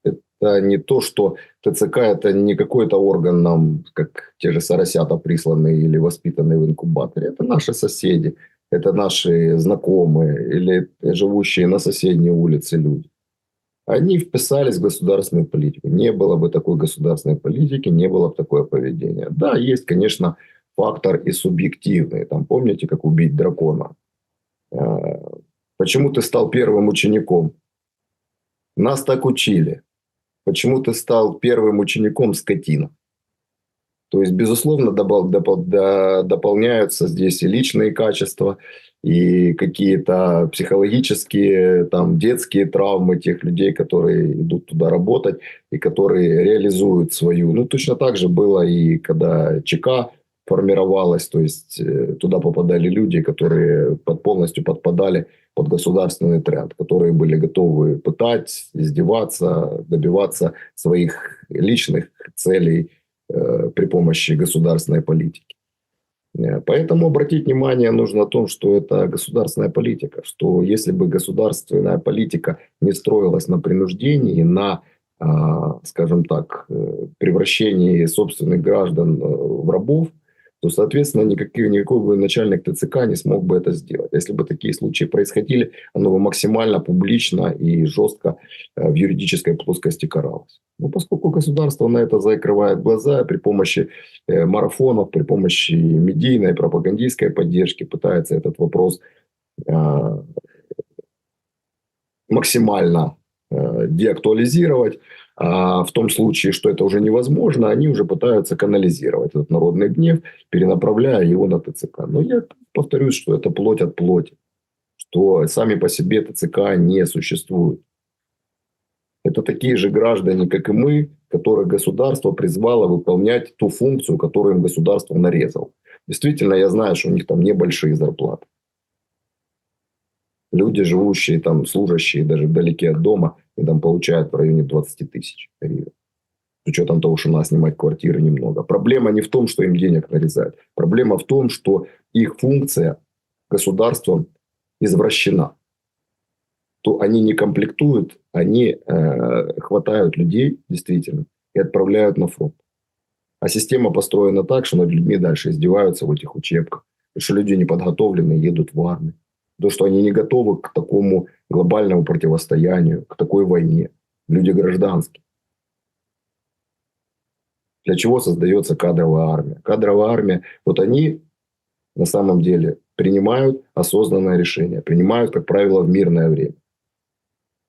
это не то, что ТЦК это не какой-то орган нам, как те же соросята присланные или воспитанные в инкубаторе. Это наши соседи, это наши знакомые или живущие на соседней улице люди. Они вписались в государственную политику. Не было бы такой государственной политики, не было бы такое поведение. Да, есть, конечно, фактор и субъективный. Там, помните, как убить дракона? Почему ты стал первым учеником? Нас так учили. Почему ты стал первым учеником, скотина? То есть, безусловно, дополняются здесь и личные качества, и какие-то психологические, там, детские травмы тех людей, которые идут туда работать и которые реализуют свою. Ну, точно так же было и когда ЧК формировалась, то есть туда попадали люди, которые полностью подпадали под государственный тренд, которые были готовы пытать, издеваться, добиваться своих личных целей при помощи государственной политики. Поэтому обратить внимание нужно на том, что это государственная политика, что если бы государственная политика не строилась на принуждении, на, скажем так, превращении собственных граждан в рабов, то, соответственно, никакой бы начальник ТЦК не смог бы это сделать. Если бы такие случаи происходили, оно бы максимально публично и жестко в юридической плоскости каралось. Но поскольку государство на это закрывает глаза при помощи марафонов, при помощи медийной, пропагандистской поддержки пытается этот вопрос максимально деактуализировать, а в том случае, что это уже невозможно, они уже пытаются канализировать этот народный гнев, перенаправляя его на ТЦК. Но я повторюсь, что это плоть от плоти, что сами по себе ТЦК не существуют. Это такие же граждане, как и мы, которых государство призвало выполнять ту функцию, которую им государство нарезало. Действительно, я знаю, что у них там небольшие зарплаты. Люди, живущие там, служащие даже вдалеке от дома, и там получают в районе 20 тысяч гривен. С учетом того, что надо снимать квартиры немного. Проблема не в том, что им денег нарезают. Проблема в том, что их функция государством извращена. То они не комплектуют, они хватают людей, действительно, и отправляют на фронт. А система построена так, что над людьми дальше издеваются в этих учебках. Потому что люди неподготовленные едут в армию. То, что они не готовы к такому глобальному противостоянию, к такой войне. Люди гражданские. Для чего создается кадровая армия? Кадровая армия, вот они на самом деле принимают осознанное решение. Принимают, как правило, в мирное время.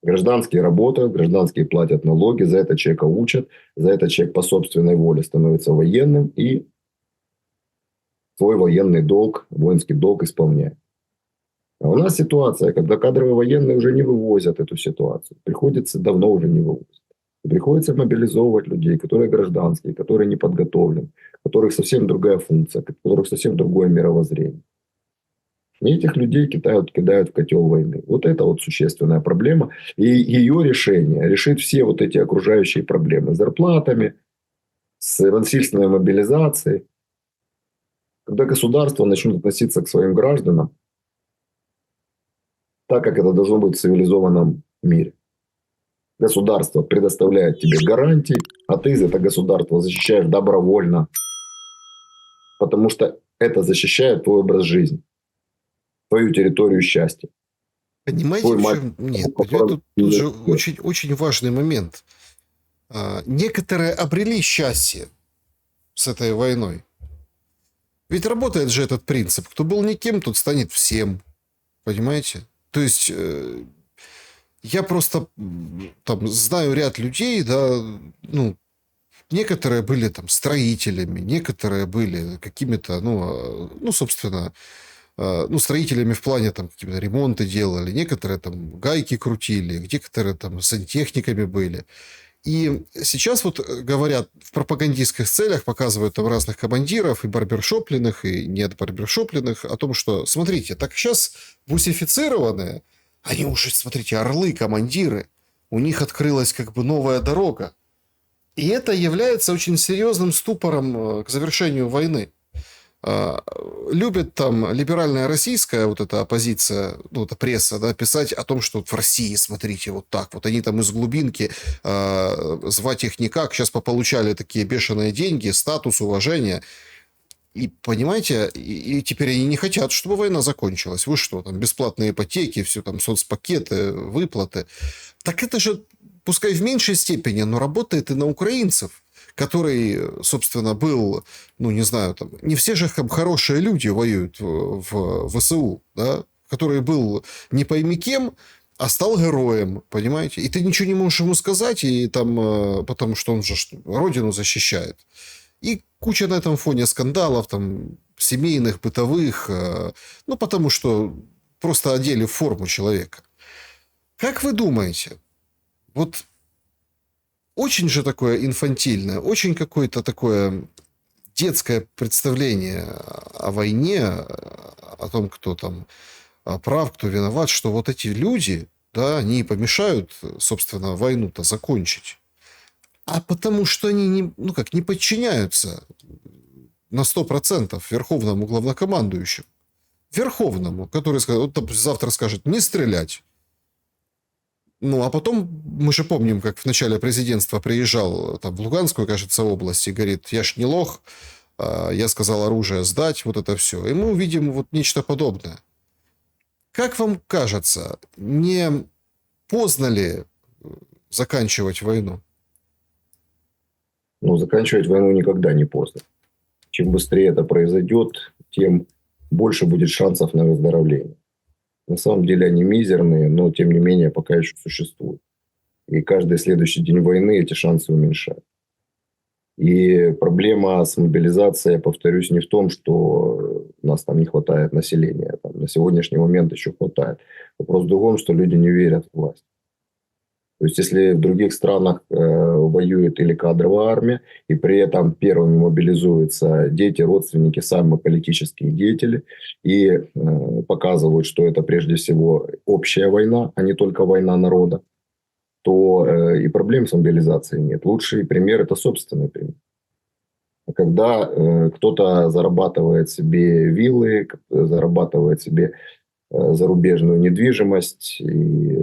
Гражданские работают, гражданские платят налоги, за это человека учат, за это человек по собственной воле становится военным и свой военный долг, воинский долг исполняет. А у нас ситуация, когда кадровые военные уже не вывозят эту ситуацию. Приходится, давно уже не вывозят. Приходится мобилизовывать людей, которые гражданские, которые не подготовлены, у которых совсем другая функция, у которых совсем другое мировоззрение. И этих людей кидают в котел войны. Вот это вот существенная проблема. И ее решение решит все вот эти окружающие проблемы. С зарплатами, с насильственной мобилизацией. Когда государство начнет относиться к своим гражданам так, как это должно быть в цивилизованном мире. Государство предоставляет тебе гарантии, а ты за это государство защищаешь добровольно, потому что это защищает твой образ жизни, твою территорию счастья, Понимаете, твой в мать, чем? Нет, понимаете, который тут же очень, очень важный момент. Некоторые обрели счастье с этой войной. Ведь работает же этот принцип. Кто был никем, тот станет всем. Понимаете? То есть я просто там знаю ряд людей, да, ну, некоторые были там строителями, некоторые были какими-то, ну, собственно, ну, строителями в плане там какие-то ремонты делали, некоторые там гайки крутили, некоторые там сантехниками были. И сейчас вот говорят, в пропагандистских целях показывают там разных командиров, и барбершопленных, и нет барбершопленных, о том, что, смотрите, так сейчас бусифицированные, они уже, смотрите, орлы, командиры, у них открылась как бы новая дорога. И это является очень серьезным ступором к завершению войны. Любит там либеральная российская вот эта оппозиция, ну, эта пресса, да, писать о том, что вот в России, смотрите, вот так вот, они там из глубинки, звать их никак, сейчас пополучали такие бешеные деньги, статус, уважение. И, понимаете, и теперь они не хотят, чтобы война закончилась. Вы что, там бесплатные ипотеки, все там соцпакеты, выплаты. Так это же, пускай в меньшей степени, но работает и на украинцев, который, собственно, был, ну, не знаю, там, не все же там хорошие люди воюют в ВСУ, да, который был не пойми кем, а стал героем, понимаете? И ты ничего не можешь ему сказать, и там, потому что он же родину защищает. И куча на этом фоне скандалов, там, семейных, бытовых, ну, потому что просто одели форму человека. Как вы думаете, вот очень же такое инфантильное, очень какое-то такое детское представление о войне, о том, кто там прав, кто виноват, что вот эти люди, да, они помешают, собственно, войну-то закончить. А потому что они не, ну как, не подчиняются на 100% верховному главнокомандующему. Верховному, который вот, завтра скажет не стрелять. Ну, а потом, мы же помним, как в начале президентства приезжал там, в Луганскую, кажется, область, и говорит, я ж не лох, я сказал оружие сдать, вот это все. И мы увидим вот нечто подобное. Как вам кажется, не поздно ли заканчивать войну? Ну, заканчивать войну никогда не поздно. Чем быстрее это произойдет, тем больше будет шансов на выздоровление. На самом деле они мизерные, но тем не менее пока еще существуют. И каждый следующий день войны эти шансы уменьшают. И проблема с мобилизацией, повторюсь, не в том, что у нас там не хватает населения. Там на сегодняшний момент еще хватает. Вопрос в другом, что люди не верят в власть. То есть, если в других странах воюет или кадровая армия, и при этом первыми мобилизуются дети, родственники, самые политические деятели, и показывают, что это прежде всего общая война, а не только война народа, то и проблем с мобилизацией нет. Лучший пример – это собственный пример. Когда кто-то зарабатывает себе виллы, зарабатывает себе зарубежную недвижимость и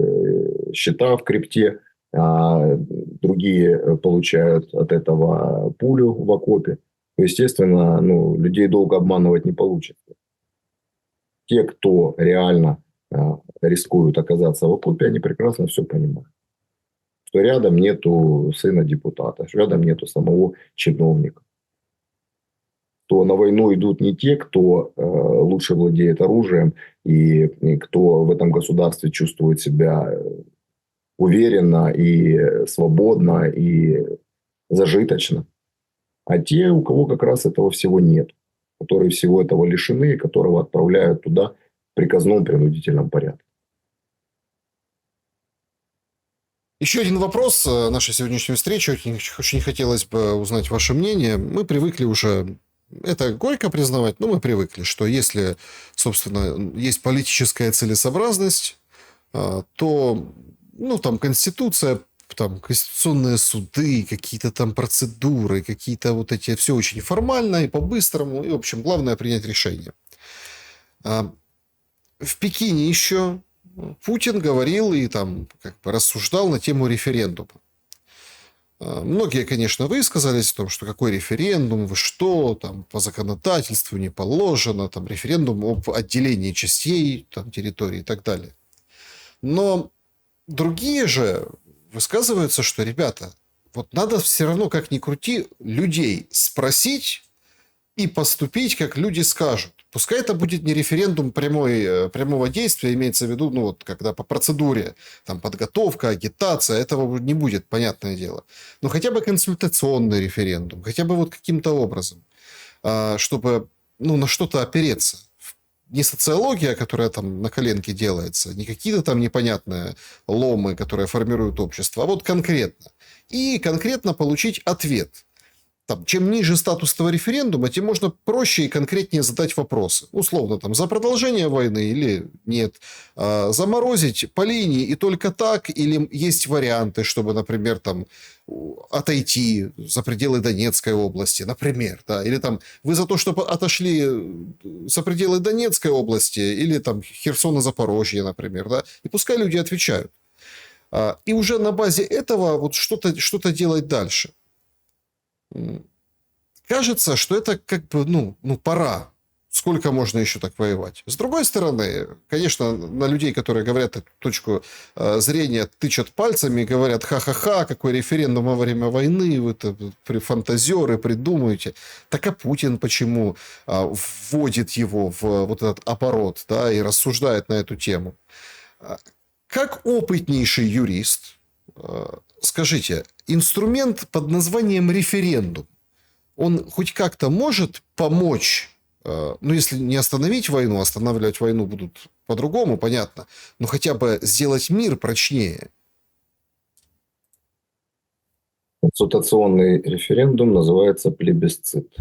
счета в крипте, а другие получают от этого пулю в окопе, то, естественно, ну, людей долго обманывать не получится. Те, кто реально рискуют оказаться в окопе, они прекрасно все понимают. Что рядом нету сына депутата, что рядом нету самого чиновника. То на войну идут не те, кто лучше владеет оружием и кто в этом государстве чувствует себя уверенно и свободно и зажиточно, а те, у кого как раз этого всего нет, которые всего этого лишены, которого отправляют туда в приказном принудительном порядке. Еще один вопрос нашей сегодняшней встречи. Очень хотелось бы узнать ваше мнение. Мы привыкли уже, это горько признавать, но мы привыкли, что если, собственно, есть политическая целесообразность, то, ну, там, Конституция, там, конституционные суды, какие-то там процедуры, какие-то вот эти, все очень формально и по-быстрому, и, в общем, главное принять решение. В Пекине еще Путин говорил и там как бы рассуждал на тему референдума. Многие, конечно, высказались о том, что какой референдум, вы что, там по законодательству не положено, там референдум об отделении частей там, территории и так далее. Но другие же высказываются, что, ребята, вот надо все равно, как ни крути, людей спросить и поступить, как люди скажут. Пускай это будет не референдум прямого действия, имеется в виду, ну вот, когда по процедуре, там, подготовка, агитация, этого не будет, понятное дело. Но хотя бы консультационный референдум, хотя бы вот каким-то образом, чтобы, ну, на что-то опереться. Не социология, которая там на коленке делается, не какие-то там непонятные ломы, которые формируют общество, а вот конкретно. И конкретно получить ответ. Там, чем ниже статус этого референдума, тем можно проще и конкретнее задать вопросы. Условно, там, за продолжение войны или нет. Заморозить по линии и только так, или есть варианты, чтобы, например, там, отойти за пределы Донецкой области, например. Да? Или там, вы за то, чтобы отошли за пределы Донецкой области, или там Херсона, Запорожье, например. Да? И пускай люди отвечают. И уже на базе этого вот что-то делать дальше. Кажется, что это как бы, ну, пора. Сколько можно еще так воевать? С другой стороны, конечно, на людей, которые говорят эту точку зрения, тычат пальцами и говорят, ха-ха-ха, какой референдум во время войны, вы-то фантазеры придумаете. Так а Путин почему вводит его в вот этот оборот, да, и рассуждает на эту тему? Как опытнейший юрист, скажите, инструмент под названием референдум, он хоть как-то может помочь, ну, если не остановить войну, останавливать войну будут по-другому, понятно, но хотя бы сделать мир прочнее? Консультационный референдум называется плебисцит.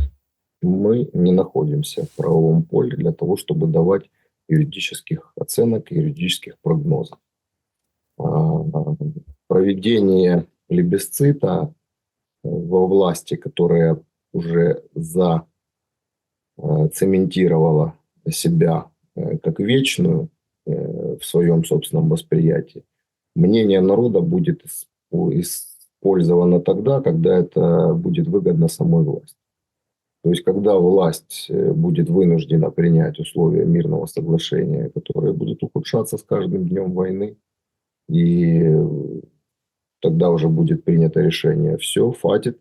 Мы не находимся в правовом поле для того, чтобы давать юридических оценок и юридических прогнозов. Проведение плебисцита во власти, которая уже зацементировала себя как вечную в своем собственном восприятии, мнение народа будет использовано тогда, когда это будет выгодно самой власти. То есть, когда власть будет вынуждена принять условия мирного соглашения, которые будут ухудшаться с каждым днем войны, и тогда уже будет принято решение, все, хватит,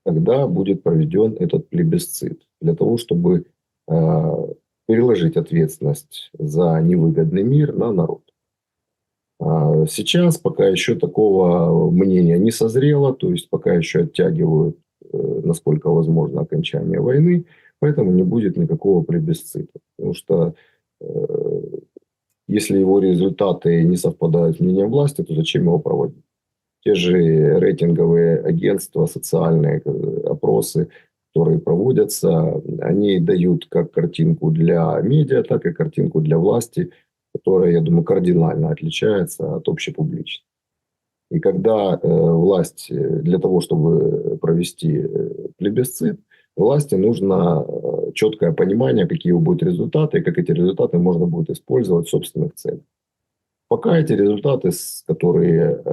тогда будет проведен этот плебисцит для того, чтобы переложить ответственность за невыгодный мир на народ. Сейчас пока еще такого мнения не созрело, то есть пока еще оттягивают, насколько возможно, окончание войны, поэтому не будет никакого плебисцита. Потому что если его результаты не совпадают с мнением власти, то зачем его проводить? Те же рейтинговые агентства, социальные опросы, которые проводятся, они дают как картинку для медиа, так и картинку для власти, которая, я думаю, кардинально отличается от общепубличной. И когда власть, для того, чтобы провести плебисцит, власти нужно четкое понимание, какие будут результаты, и как эти результаты можно будет использовать в собственных целях. Пока эти результаты, которые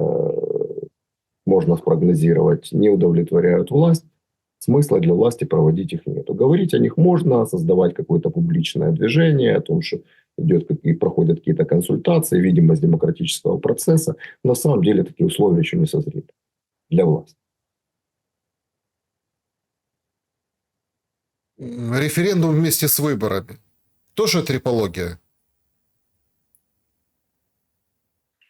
можно спрогнозировать, не удовлетворяют власть, смысла для власти проводить их нет. Говорить о них можно, создавать какое-то публичное движение, о том, что идет и проходят какие-то консультации, видимость демократического процесса. На самом деле такие условия еще не созрели для власти. Референдум вместе с выборами. Тоже трипология?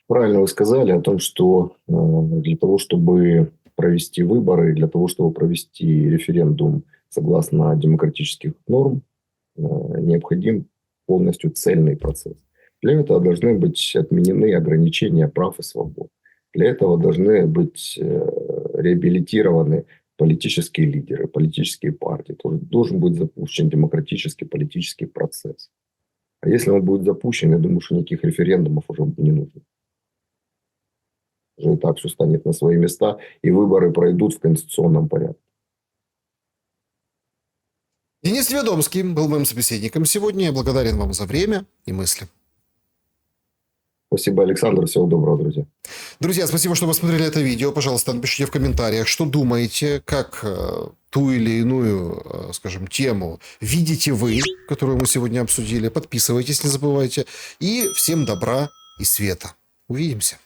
Правильно вы сказали о том, что для того, чтобы провести выборы, для того, чтобы провести референдум согласно демократических норм, необходим полностью цельный процесс. Для этого должны быть отменены ограничения прав и свобод. Для этого должны быть реабилитированы политические лидеры, политические партии. Должен быть запущен демократический политический процесс. А если он будет запущен, я думаю, что никаких референдумов уже не нужно. Уже и так все станет на свои места, и выборы пройдут в конституционном порядке. Денис Ведомский был моим собеседником сегодня. Я благодарен вам за время и мысли. Спасибо, Александр. Всего доброго, друзья. Друзья, спасибо, что посмотрели это видео. Пожалуйста, напишите в комментариях, что думаете, как ту или иную, скажем, тему видите вы, которую мы сегодня обсудили. Подписывайтесь, не забывайте. И всем добра и света. Увидимся.